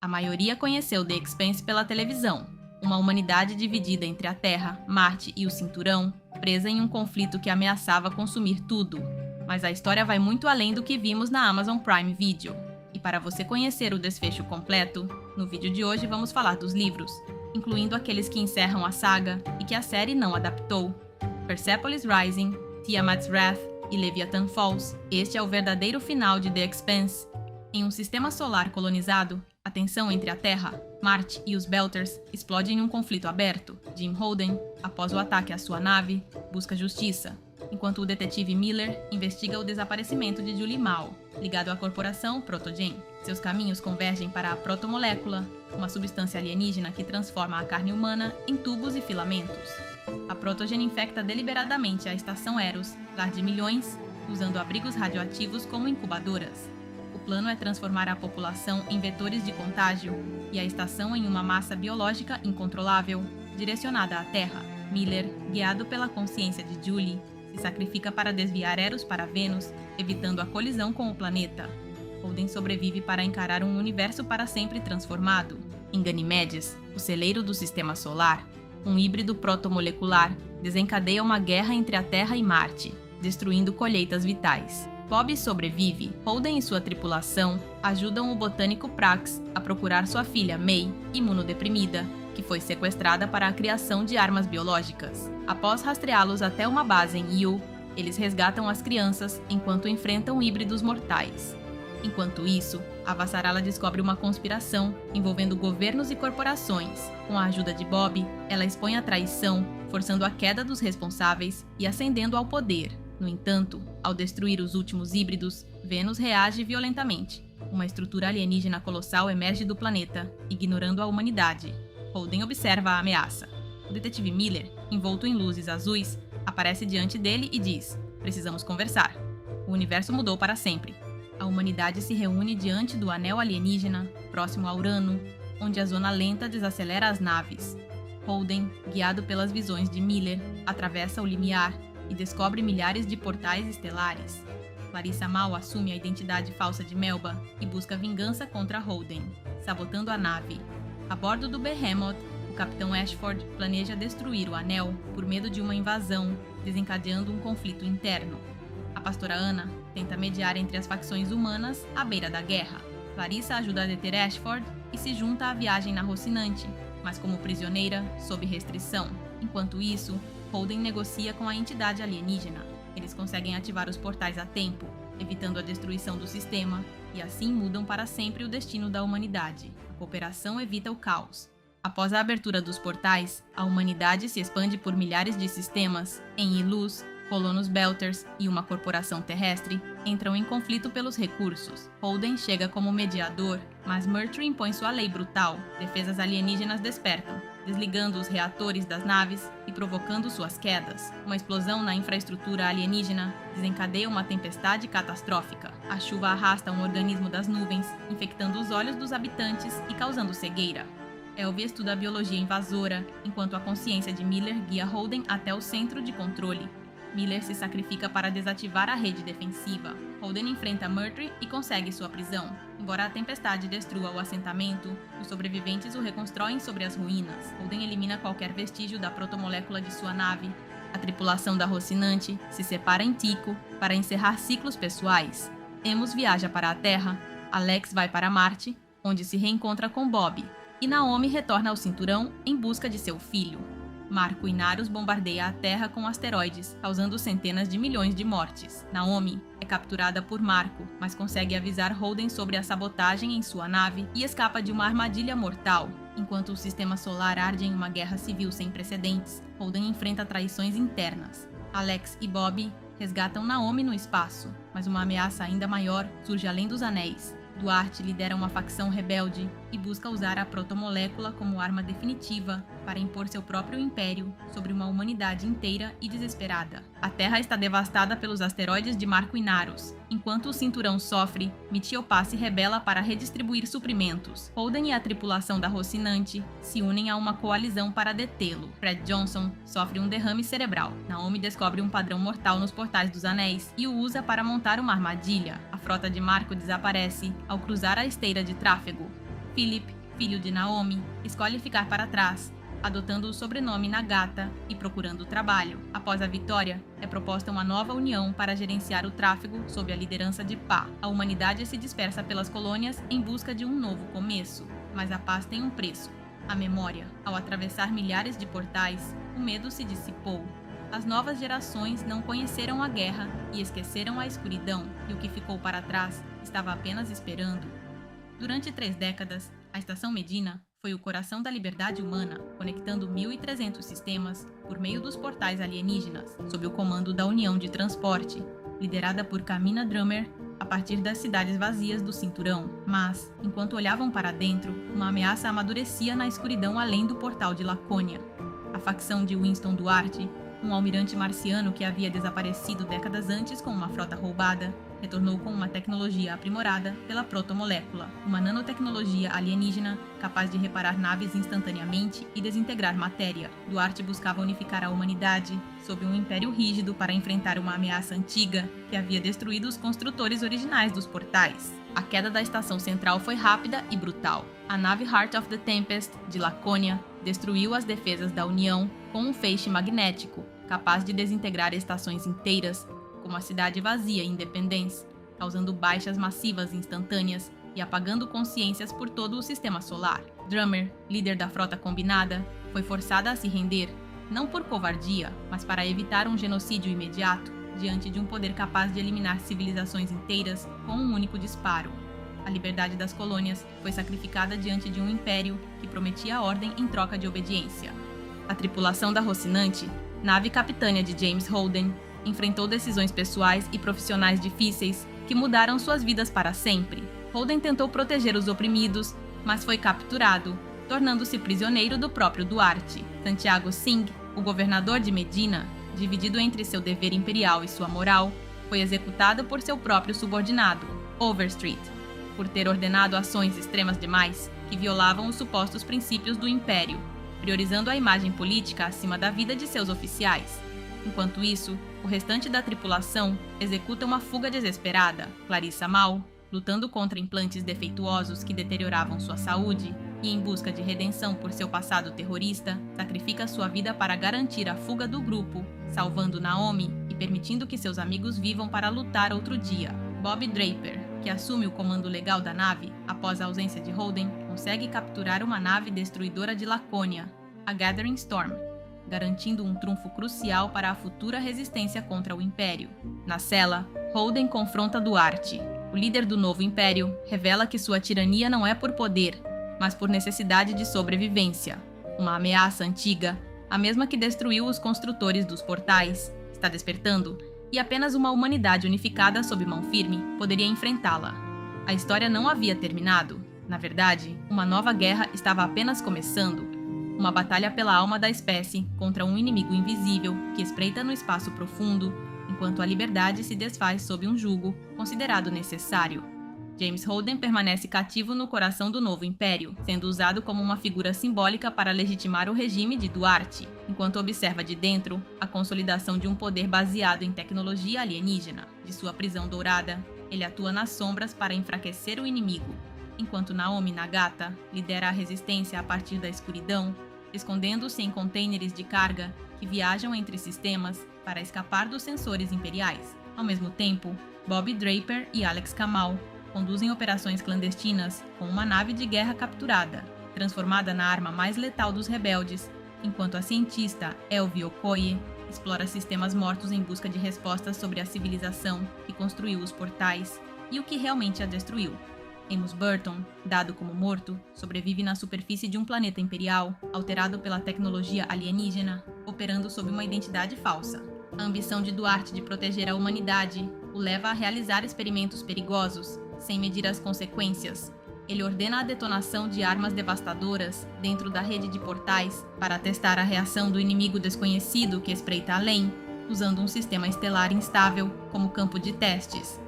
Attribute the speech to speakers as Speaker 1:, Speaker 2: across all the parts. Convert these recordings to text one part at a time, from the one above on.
Speaker 1: A maioria conheceu The Expanse pela televisão, uma humanidade dividida entre a Terra, Marte e o Cinturão, presa em um conflito que ameaçava consumir tudo. Mas a história vai muito além do que vimos na Amazon Prime Video. E para você conhecer o desfecho completo, no vídeo de hoje vamos falar dos livros, incluindo aqueles que encerram a saga e que a série não adaptou. Persepolis Rising, Tiamat's Wrath e Leviathan Falls. Este é o verdadeiro final de The Expanse. Em um sistema solar colonizado, a tensão entre a Terra, Marte e os Belters explode em um conflito aberto. Jim Holden, após o ataque à sua nave, busca justiça, enquanto o detetive Miller investiga o desaparecimento de Julie Mao, ligado à corporação Protogen. Seus caminhos convergem para a protomolécula, uma substância alienígena que transforma a carne humana em tubos e filamentos. A Protogen infecta deliberadamente a estação Eros, lar de milhões, usando abrigos radioativos como incubadoras. O plano é transformar a população em vetores de contágio e a estação em uma massa biológica incontrolável, direcionada à Terra. Miller, guiado pela consciência de Julie, se sacrifica para desviar Eros para Vênus, evitando a colisão com o planeta. Holden sobrevive para encarar um universo para sempre transformado. Em Ganymedes, o celeiro do Sistema Solar, um híbrido protomolecular desencadeia uma guerra entre a Terra e Marte, destruindo colheitas vitais. Bob sobrevive. Holden e sua tripulação ajudam o botânico Prax a procurar sua filha May, imunodeprimida, que foi sequestrada para a criação de armas biológicas. Após rastreá-los até uma base em Yu, eles resgatam as crianças enquanto enfrentam híbridos mortais. Enquanto isso, a Vassarala descobre uma conspiração envolvendo governos e corporações. Com a ajuda de Bob, ela expõe a traição, forçando a queda dos responsáveis e ascendendo ao poder. No entanto, ao destruir os últimos híbridos, Vênus reage violentamente. Uma estrutura alienígena colossal emerge do planeta, ignorando a humanidade. Holden observa a ameaça. O detetive Miller, envolto em luzes azuis, aparece diante dele e diz: "Precisamos conversar. O universo mudou para sempre." A humanidade se reúne diante do anel alienígena, próximo a Urano, onde a zona lenta desacelera as naves. Holden, guiado pelas visões de Miller, atravessa o limiar e descobre milhares de portais estelares. Clarissa Mal assume a identidade falsa de Melba e busca vingança contra Holden, sabotando a nave. A bordo do Behemoth, o Capitão Ashford planeja destruir o anel por medo de uma invasão, desencadeando um conflito interno. A pastora Anna tenta mediar entre as facções humanas à beira da guerra. Clarissa ajuda a deter Ashford e se junta à viagem na Rocinante, mas como prisioneira, sob restrição. Enquanto isso, Holden negocia com a entidade alienígena. Eles conseguem ativar os portais a tempo, evitando a destruição do sistema, e assim mudam para sempre o destino da humanidade. A cooperação evita o caos. Após a abertura dos portais, a humanidade se expande por milhares de sistemas. Em Ilus, colonos Belters e uma corporação terrestre entram em conflito pelos recursos. Holden chega como mediador, mas Murtry impõe sua lei brutal. Defesas alienígenas despertam, desligando os reatores das naves e provocando suas quedas. Uma explosão na infraestrutura alienígena desencadeia uma tempestade catastrófica. A chuva arrasta um organismo das nuvens, infectando os olhos dos habitantes e causando cegueira. Elvie estuda a biologia invasora, enquanto a consciência de Miller guia Holden até o centro de controle. Miller se sacrifica para desativar a rede defensiva. Holden enfrenta Murtry e consegue sua prisão. Embora a tempestade destrua o assentamento, os sobreviventes o reconstroem sobre as ruínas. Holden elimina qualquer vestígio da protomolécula de sua nave. A tripulação da Rocinante se separa em Tico para encerrar ciclos pessoais. Emos viaja para a Terra, Alex vai para Marte, onde se reencontra com Bob, e Naomi retorna ao Cinturão em busca de seu filho. Marco Inarus bombardeia a Terra com asteroides, causando centenas de milhões de mortes. Naomi é capturada por Marco, mas consegue avisar Holden sobre a sabotagem em sua nave e escapa de uma armadilha mortal. Enquanto o sistema solar arde em uma guerra civil sem precedentes, Holden enfrenta traições internas. Alex e Bob resgatam Naomi no espaço, mas uma ameaça ainda maior surge além dos anéis. Duarte lidera uma facção rebelde e busca usar a protomolécula como arma definitiva para impor seu próprio império sobre uma humanidade inteira e desesperada. A Terra está devastada pelos asteroides de Marco Inarus. Enquanto o Cinturão sofre, Mithiopá se rebela para redistribuir suprimentos. Holden e a tripulação da Rocinante se unem a uma coalizão para detê-lo. Fred Johnson sofre um derrame cerebral. Naomi descobre um padrão mortal nos portais dos anéis e o usa para montar uma armadilha. A frota de Marco desaparece ao cruzar a esteira de tráfego. Philip, filho de Naomi, escolhe ficar para trás, adotando o sobrenome Nagata e procurando trabalho. Após a vitória, é proposta uma nova união para gerenciar o tráfego sob a liderança de Pá. A humanidade se dispersa pelas colônias em busca de um novo começo, mas a paz tem um preço: a memória. Ao atravessar milhares de portais, o medo se dissipou. As novas gerações não conheceram a guerra e esqueceram a escuridão, e o que ficou para trás estava apenas esperando. Durante 3 décadas, a Estação Medina foi o coração da liberdade humana, conectando 1.300 sistemas por meio dos portais alienígenas, sob o comando da União de Transporte, liderada por Kamina Drummer, a partir das cidades vazias do Cinturão. Mas, enquanto olhavam para dentro, uma ameaça amadurecia na escuridão além do portal de Laconia. A facção de Winston Duarte, um almirante marciano que havia desaparecido décadas antes com uma frota roubada, retornou com uma tecnologia aprimorada pela protomolécula, uma nanotecnologia alienígena capaz de reparar naves instantaneamente e desintegrar matéria. Duarte buscava unificar a humanidade sob um império rígido para enfrentar uma ameaça antiga que havia destruído os construtores originais dos portais. A queda da estação central foi rápida e brutal. A nave Heart of the Tempest, de Laconia, destruiu as defesas da União com um feixe magnético, capaz de desintegrar estações inteiras, como a cidade vazia Independence, causando baixas massivas instantâneas e apagando consciências por todo o sistema solar. Drummer, líder da frota combinada, foi forçada a se render, não por covardia, mas para evitar um genocídio imediato, diante de um poder capaz de eliminar civilizações inteiras com um único disparo. A liberdade das colônias foi sacrificada diante de um império que prometia ordem em troca de obediência. A tripulação da Rocinante, nave capitânia de James Holden, enfrentou decisões pessoais e profissionais difíceis que mudaram suas vidas para sempre. Holden tentou proteger os oprimidos, mas foi capturado, tornando-se prisioneiro do próprio Duarte. Santiago Singh, o governador de Medina, dividido entre seu dever imperial e sua moral, foi executado por seu próprio subordinado, Overstreet, por ter ordenado ações extremas demais que violavam os supostos princípios do Império, priorizando a imagem política acima da vida de seus oficiais. Enquanto isso, o restante da tripulação executa uma fuga desesperada. Clarissa Mal, lutando contra implantes defeituosos que deterioravam sua saúde e em busca de redenção por seu passado terrorista, sacrifica sua vida para garantir a fuga do grupo, salvando Naomi e permitindo que seus amigos vivam para lutar outro dia. Bob Draper, que assume o comando legal da nave após a ausência de Holden, consegue capturar uma nave destruidora de Laconia, a Gathering Storm, garantindo um trunfo crucial para a futura resistência contra o Império. Na cela, Holden confronta Duarte. O líder do novo Império revela que sua tirania não é por poder, mas por necessidade de sobrevivência. Uma ameaça antiga, a mesma que destruiu os construtores dos portais, está despertando, e apenas uma humanidade unificada sob mão firme poderia enfrentá-la. A história não havia terminado. Na verdade, uma nova guerra estava apenas começando. Uma batalha pela alma da espécie contra um inimigo invisível que espreita no espaço profundo, enquanto a liberdade se desfaz sob um jugo considerado necessário. James Holden permanece cativo no coração do novo império, sendo usado como uma figura simbólica para legitimar o regime de Duarte, enquanto observa de dentro a consolidação de um poder baseado em tecnologia alienígena. De sua prisão dourada, ele atua nas sombras para enfraquecer o inimigo, enquanto Naomi Nagata lidera a resistência a partir da escuridão, escondendo-se em contêineres de carga que viajam entre sistemas para escapar dos sensores imperiais. Ao mesmo tempo, Bob Draper e Alex Kamal conduzem operações clandestinas com uma nave de guerra capturada, transformada na arma mais letal dos rebeldes, enquanto a cientista Elvie Okoye explora sistemas mortos em busca de respostas sobre a civilização que construiu os portais e o que realmente a destruiu. Amos Burton, dado como morto, sobrevive na superfície de um planeta imperial, alterado pela tecnologia alienígena, operando sob uma identidade falsa. A ambição de Duarte de proteger a humanidade o leva a realizar experimentos perigosos, sem medir as consequências. Ele ordena a detonação de armas devastadoras dentro da rede de portais para testar a reação do inimigo desconhecido que espreita além, usando um sistema estelar instável como campo de testes.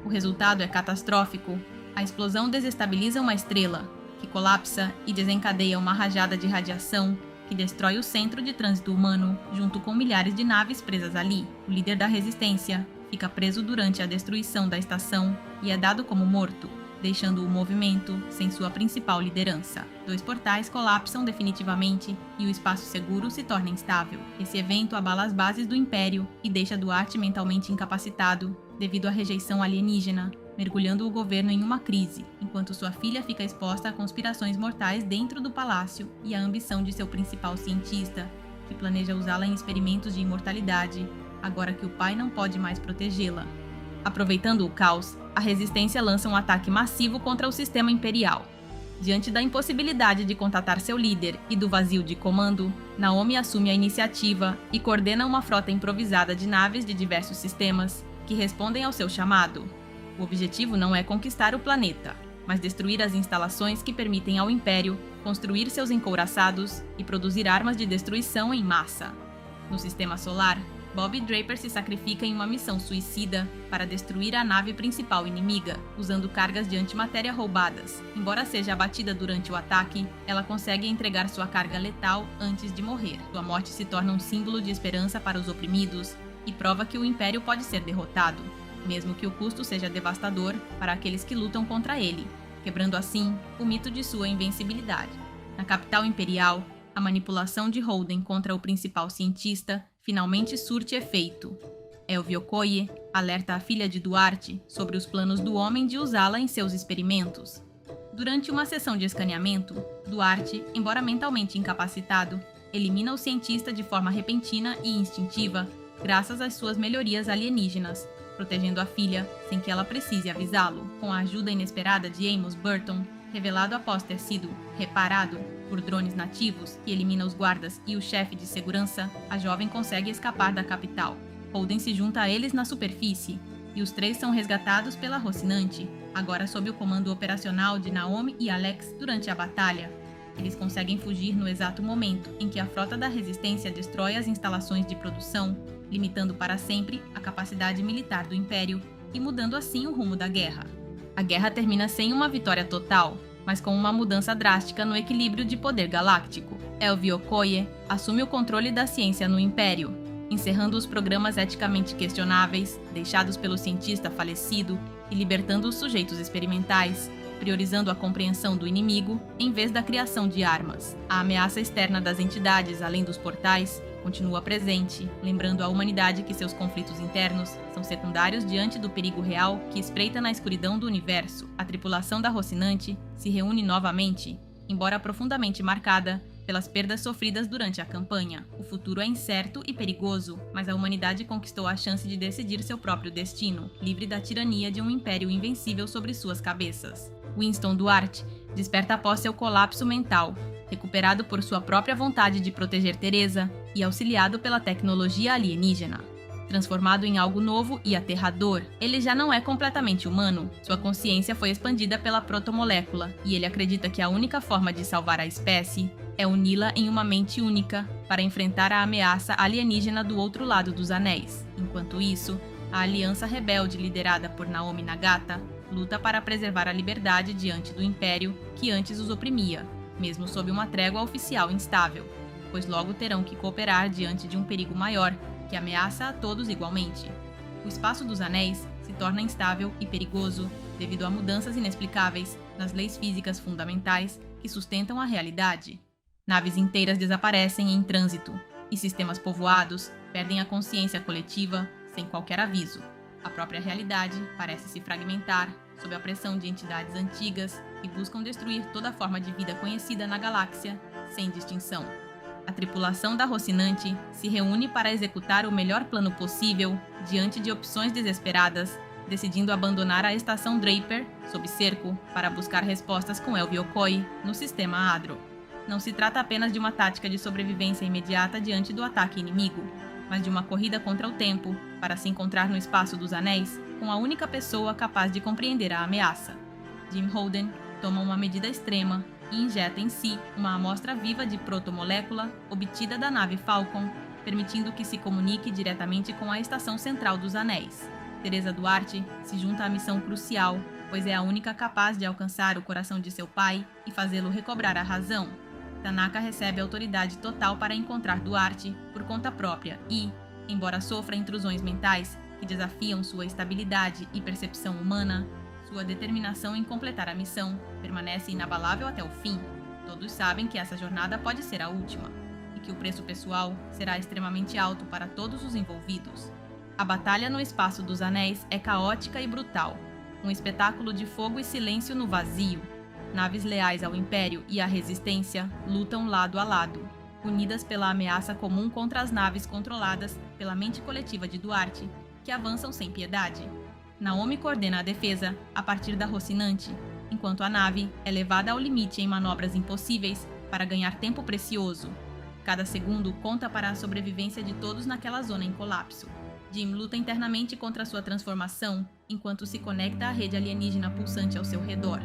Speaker 1: O resultado é catastrófico. A explosão desestabiliza uma estrela, que colapsa e desencadeia uma rajada de radiação que destrói o centro de trânsito humano, junto com milhares de naves presas ali. O líder da resistência fica preso durante a destruição da estação e é dado como morto, deixando o movimento sem sua principal liderança. 2 portais colapsam definitivamente e o espaço seguro se torna instável. Esse evento abala as bases do Império e deixa Duarte mentalmente incapacitado devido à rejeição alienígena, mergulhando o governo em uma crise, enquanto sua filha fica exposta a conspirações mortais dentro do palácio e à ambição de seu principal cientista, que planeja usá-la em experimentos de imortalidade, agora que o pai não pode mais protegê-la. Aproveitando o caos, a Resistência lança um ataque massivo contra o sistema imperial. Diante da impossibilidade de contatar seu líder e do vazio de comando, Naomi assume a iniciativa e coordena uma frota improvisada de naves de diversos sistemas que respondem ao seu chamado. O objetivo não é conquistar o planeta, mas destruir as instalações que permitem ao Império construir seus encouraçados e produzir armas de destruição em massa. No sistema solar, Bob Draper se sacrifica em uma missão suicida para destruir a nave principal inimiga, usando cargas de antimatéria roubadas. Embora seja abatida durante o ataque, ela consegue entregar sua carga letal antes de morrer. Sua morte se torna um símbolo de esperança para os oprimidos e prova que o Império pode ser derrotado, mesmo que o custo seja devastador para aqueles que lutam contra ele, quebrando assim o mito de sua invencibilidade. Na capital imperial, a manipulação de Holden contra o principal cientista finalmente surte efeito. Elvie Okoye alerta a filha de Duarte sobre os planos do homem de usá-la em seus experimentos. Durante uma sessão de escaneamento, Duarte, embora mentalmente incapacitado, elimina o cientista de forma repentina e instintiva, graças às suas melhorias alienígenas, protegendo a filha sem que ela precise avisá-lo. Com a ajuda inesperada de Amos Burton, revelado após ter sido reparado por drones nativos que elimina os guardas e o chefe de segurança, a jovem consegue escapar da capital. Holden se junta a eles na superfície, e os 3 são resgatados pela Rocinante, agora sob o comando operacional de Naomi e Alex durante a batalha. Eles conseguem fugir no exato momento em que a frota da Resistência destrói as instalações de produção, limitando para sempre a capacidade militar do Império e mudando assim o rumo da guerra. A guerra termina sem uma vitória total, mas com uma mudança drástica no equilíbrio de poder galáctico. Elvie Okoye assume o controle da ciência no Império, encerrando os programas eticamente questionáveis deixados pelo cientista falecido e libertando os sujeitos experimentais, priorizando a compreensão do inimigo em vez da criação de armas. A ameaça externa das entidades além dos portais continua presente, lembrando a humanidade que seus conflitos internos são secundários diante do perigo real que espreita na escuridão do universo. A tripulação da Rocinante se reúne novamente, embora profundamente marcada pelas perdas sofridas durante a campanha. O futuro é incerto e perigoso, mas a humanidade conquistou a chance de decidir seu próprio destino, livre da tirania de um império invencível sobre suas cabeças. Winston Duarte desperta após seu colapso mental, recuperado por sua própria vontade de proteger Teresa e auxiliado pela tecnologia alienígena. Transformado em algo novo e aterrador, ele já não é completamente humano. Sua consciência foi expandida pela protomolécula e ele acredita que a única forma de salvar a espécie é uni-la em uma mente única para enfrentar a ameaça alienígena do outro lado dos anéis. Enquanto isso, a aliança rebelde liderada por Naomi Nagata luta para preservar a liberdade diante do Império que antes os oprimia, mesmo sob uma trégua oficial instável, pois logo terão que cooperar diante de um perigo maior que ameaça a todos igualmente. O espaço dos anéis se torna instável e perigoso devido a mudanças inexplicáveis nas leis físicas fundamentais que sustentam a realidade. Naves inteiras desaparecem em trânsito e sistemas povoados perdem a consciência coletiva sem qualquer aviso. A própria realidade parece se fragmentar sob a pressão de entidades antigas que buscam destruir toda forma de vida conhecida na galáxia, sem distinção. A tripulação da Rocinante se reúne para executar o melhor plano possível diante de opções desesperadas, decidindo abandonar a estação Draper, sob cerco, para buscar respostas com Elvie Okoye no sistema Adro. Não se trata apenas de uma tática de sobrevivência imediata diante do ataque inimigo, mas de uma corrida contra o tempo para se encontrar no espaço dos anéis com a única pessoa capaz de compreender a ameaça. Jim Holden toma uma medida extrema e injeta em si uma amostra viva de protomolécula obtida da nave Falcon, permitindo que se comunique diretamente com a estação central dos anéis. Teresa Duarte se junta à missão crucial, pois é a única capaz de alcançar o coração de seu pai e fazê-lo recobrar a razão. Tanaka recebe autoridade total para encontrar Duarte por conta própria e, embora sofra intrusões mentais que desafiam sua estabilidade e percepção humana, Sua determinação em completar a missão permanece inabalável até o fim. Todos sabem que essa jornada pode ser a última, e que o preço pessoal será extremamente alto para todos os envolvidos. A batalha no Espaço dos Anéis é caótica e brutal, um espetáculo de fogo e silêncio no vazio. Naves leais ao Império e à Resistência lutam lado a lado, unidas pela ameaça comum contra as naves controladas pela mente coletiva de Duarte, que avançam sem piedade. Naomi coordena a defesa a partir da Rocinante, enquanto a nave é levada ao limite em manobras impossíveis para ganhar tempo precioso. Cada segundo conta para a sobrevivência de todos naquela zona em colapso. Jim luta internamente contra sua transformação, enquanto se conecta à rede alienígena pulsante ao seu redor.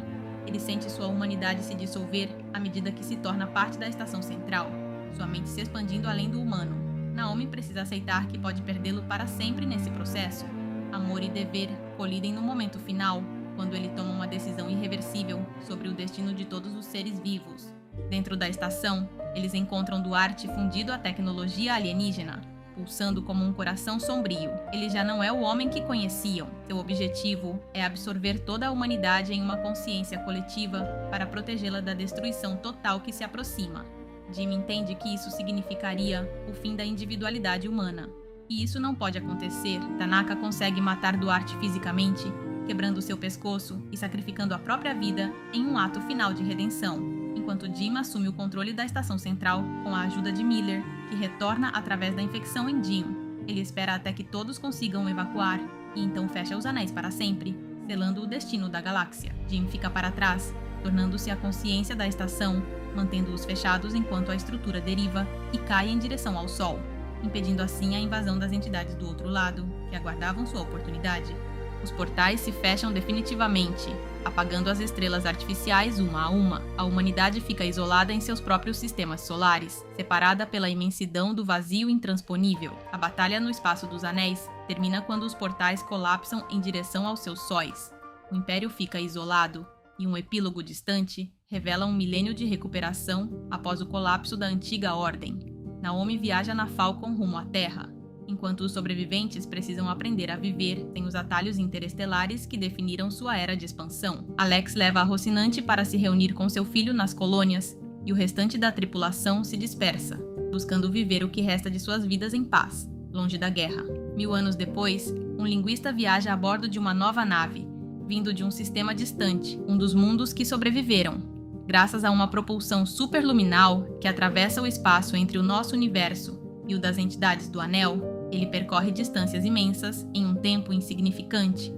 Speaker 1: Ele sente sua humanidade se dissolver à medida que se torna parte da estação central, sua mente se expandindo além do humano. Naomi precisa aceitar que pode perdê-lo para sempre nesse processo. Amor e dever colidem no momento final, quando ele toma uma decisão irreversível sobre o destino de todos os seres vivos. Dentro da estação, eles encontram Duarte fundido à tecnologia alienígena, pulsando como um coração sombrio. Ele já não é o homem que conheciam. Seu objetivo é absorver toda a humanidade em uma consciência coletiva para protegê-la da destruição total que se aproxima. Jim entende que isso significaria o fim da individualidade humana. E isso não pode acontecer. Tanaka consegue matar Duarte fisicamente, quebrando seu pescoço e sacrificando a própria vida em um ato final de redenção, enquanto Jim assume o controle da estação central com a ajuda de Miller, que retorna através da infecção em Jim. Ele espera até que todos consigam evacuar e então fecha os anéis para sempre, selando o destino da galáxia. Jim fica para trás, tornando-se a consciência da estação, mantendo-os fechados enquanto a estrutura deriva e cai em direção ao Sol, impedindo assim a invasão das entidades do outro lado, que aguardavam sua oportunidade. Os portais se fecham definitivamente, apagando as estrelas artificiais uma a uma. A humanidade fica isolada em seus próprios sistemas solares, separada pela imensidão do vazio intransponível. A batalha no Espaço dos Anéis termina quando os portais colapsam em direção aos seus sóis. O Império fica isolado, e um epílogo distante revela um milênio de recuperação após o colapso da antiga Ordem. Naomi viaja na Falcon rumo à Terra, enquanto os sobreviventes precisam aprender a viver sem os atalhos interestelares que definiram sua era de expansão. Alex leva a Rocinante para se reunir com seu filho nas colônias, e o restante da tripulação se dispersa, buscando viver o que resta de suas vidas em paz, longe da guerra. 1000 anos depois, um linguista viaja a bordo de uma nova nave, vindo de um sistema distante, um dos mundos que sobreviveram. Graças a uma propulsão superluminal que atravessa o espaço entre o nosso universo e o das entidades do Anel, ele percorre distâncias imensas em um tempo insignificante.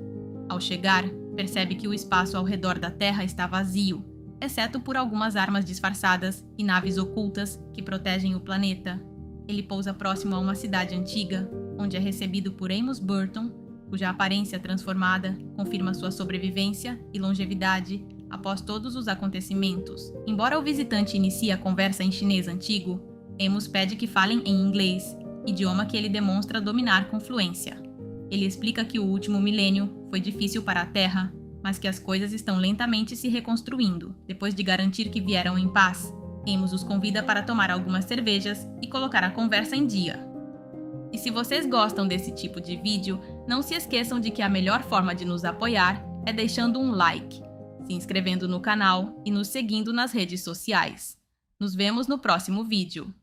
Speaker 1: Ao chegar, percebe que o espaço ao redor da Terra está vazio, exceto por algumas armas disfarçadas e naves ocultas que protegem o planeta. Ele pousa próximo a uma cidade antiga, onde é recebido por Amos Burton, cuja aparência transformada confirma sua sobrevivência e longevidade após todos os acontecimentos. Embora o visitante inicie a conversa em chinês antigo, Amos pede que falem em inglês, idioma que ele demonstra dominar com fluência. Ele explica que o último milênio foi difícil para a Terra, mas que as coisas estão lentamente se reconstruindo. Depois de garantir que vieram em paz, Amos os convida para tomar algumas cervejas e colocar a conversa em dia. E se vocês gostam desse tipo de vídeo, não se esqueçam de que a melhor forma de nos apoiar é deixando um like, se inscrevendo no canal e nos seguindo nas redes sociais. Nos vemos no próximo vídeo.